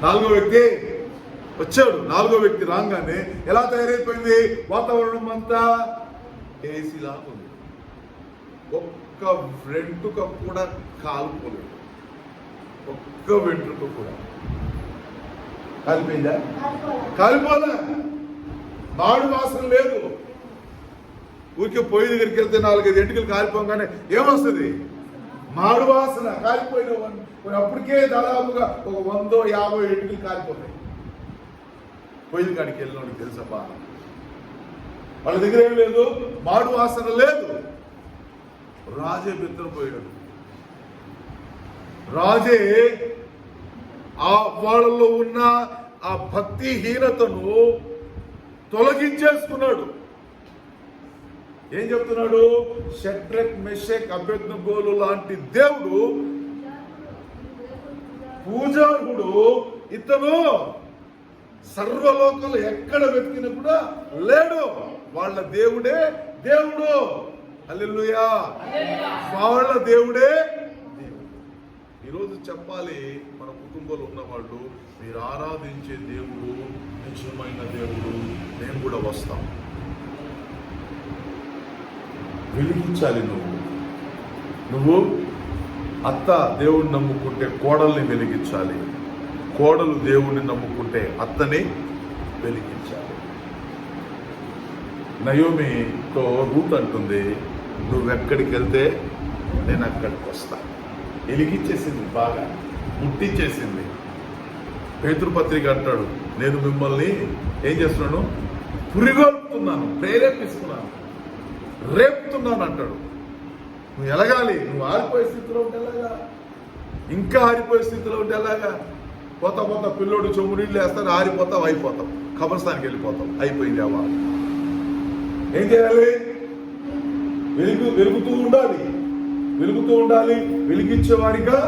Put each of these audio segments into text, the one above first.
నాలుగో వ్యక్తి వచ్చాడు. నాలుగో వ్యక్తి రాగానే ఎలా తయారైపోయింది? వాతావరణం అంతా ఏసీ లాగా ఉంది. ఒక్క వెంట్రుక కూడా కాలిపోలేదు. ఒక్క వెంట్రుక కూడా కాలిపోయిందా? కాలిపోలే. మాడు వాసన లేదు. ఊరికే పొయ్యి దగ్గరికి వెళ్తే 4-5 ఎంటికలు కాలిపోగానే ఏమొస్తుంది? మాడు వాసన. కాలిపోయిన అప్పటికే దాదాపుగా ఒక 100-50 ఎంటికలు కాలిపోతాయి. పొయ్యి కాడికి వెళ్ళినోడికి తెలుసబ్బా, వాళ్ళ దగ్గర ఏం లేదు, మాడు వాసన లేదు. రాజే బిత్తరపోయాడు. రాజే ఆ వాళ్ళలో ఉన్న ఆ భక్తిహీనతను తొలగించేసుకున్నాడు. ఏం చెప్తున్నాడు? షడ్రక్ మెషక్ అబేద్నెగోలు లాంటి దేవుడు, పూజారుడు ఇతను సర్వలోకంలో ఎక్కడ వెతికినా కూడా లేడు. వాళ్ళ దేవుడే దేవుడు. హల్లెలూయా. వాళ్ళ దేవుడే దేవుడు. ఈరోజు చెప్పాలి, మన కుటుంబంలో ఉన్నవాళ్ళు, మీరు ఆరాధించే దేవుడు నిజమైన దేవుడు, మేము కూడా వస్తాం. వెలిగించాలి. నువ్వు అత్త దేవుడిని నమ్ముకుంటే కోడల్ని వెలిగించాలి. కోడలు దేవుడిని నమ్ముకుంటే అత్తని వెలిగించాలి. నయోమితో రూట్ అంటుంది, నువ్వెక్కడికి వెళ్తే నేను అక్కడికి వస్తా. వెలిగించేసింది, బాగా ముట్టించేసింది. పేతురుపత్రిక అంటాడు, నేను మిమ్మల్ని ఏం చేస్తున్నాను? పురిగొల్పుతున్నాను, ప్రేరేపిస్తున్నాను, రేపుతున్నాను అంటాడు. నువ్వు ఎలగాలి. నువ్వు ఆరిపోయే స్థితిలో ఉంటే ఎలాగా? ఇంకా ఆరిపోయే స్థితిలో ఉంటే ఎలాగా? పోతా పిల్లోడు చెమ్ము నీళ్ళు వేస్తాను, ఆరిపోతావు, అయిపోతావు, కబరస్థానికి వెళ్ళిపోతావు, అయిపోయింది. అవ్వ ఏం చేయాలి? వెలుగుతూ ఉండాలి. వెలిగించేవారిగా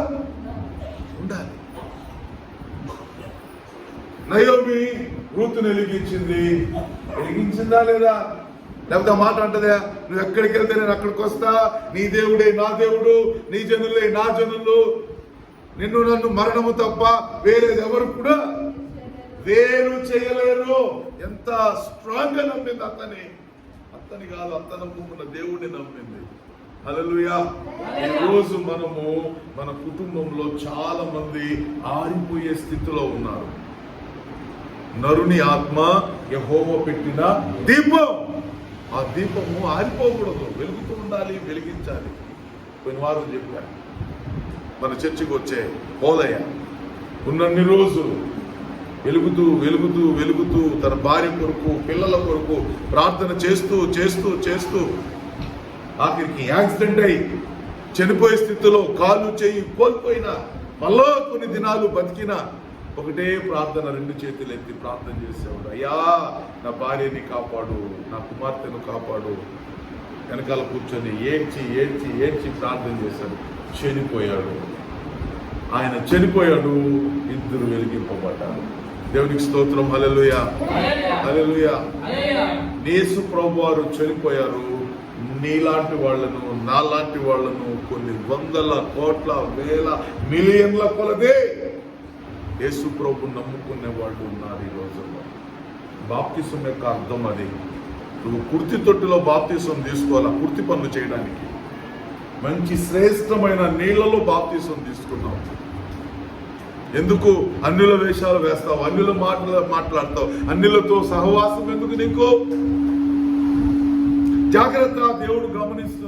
ఉండాలి. నయోమి రూతుని వెలిగించిందా లేదా? లేకపోతే మాట అంటదా, నువ్వు ఎక్కడికి వెళ్తే నేను అక్కడికి వస్తా, నీ దేవుడే నా దేవుడు, నీ జనులే నా జనులు, నిన్ను నన్ను మరణము తప్ప వేరేది ఎవరు కూడా వేరు చేయలేరు. ఎంత స్ట్రాంగ్ గా నమ్మింది అత్తని కాదు, అత్త నమ్ముకున్న దేవుడిని నమ్మింది. హల్లెలూయా. ఈ రోజు మనము మన కుటుంబంలో చాలా మంది ఆరిపోయే స్థితిలో ఉన్నారు. నరుని ఆత్మ యెహోవా పెట్టిన దీపం. ఆ దీపము ఆరిపోకూడదు, వెలుగుతూ ఉండాలి, వెలిగించాలి. కొన్ని వారం చెప్పాను, మన చర్చికి వచ్చే పోలయ్య ఉన్నన్ని రోజులు వెలుగుతూ తన భార్య కొరకు, పిల్లల కొరకు ప్రార్థన చేస్తూ ఆఖరికి యాక్సిడెంట్ అయి చనిపోయే స్థితిలో కాలు చేయి కోల్పోయినా మళ్ళా కొన్ని దినాలు బతికిన ఒకటే ప్రార్థన, 2 చేతులు ఎత్తి ప్రార్థన చేసేవాడు. అయ్యా, నా భార్యని కాపాడు, నా కుమార్తెను కాపాడు. వెనకాల కూర్చొని ఏడ్చి ప్రార్థన చేశాడు. ఆయన చనిపోయాడు. 2 వెలిగింపబడ్డారు. దేవునికి స్తోత్రం. హల్లెలూయా. యేసు ప్రభువారు చనిపోయారు. నీలాంటి వాళ్ళను, నాలాంటి వాళ్ళను కొన్ని 100 కోట్ల, వేల, మిలియన్ల కొలదే యేసు ప్రభు నమ్ముకునే వాళ్ళు ఉన్నారు ఈ రోజుల్లో. బాప్తిసం యొక్క అర్థం అది. నువ్వు కుర్తి తొట్టిలో బాప్తిసం తీసుకోవాలా, కుర్తి పనులు చేయడానికి. మంచి శ్రేష్టమైన నీళ్లలో బాప్తిసం తీసుకున్నావు. ఎందుకు అన్యుల వేషాలు వేస్తావు? అన్యుల మాట్లాడతావు? అన్యులతో సహవాసం ఎందుకు నీకు? జాగ్రత్త. దేవుడు గమనిస్తూ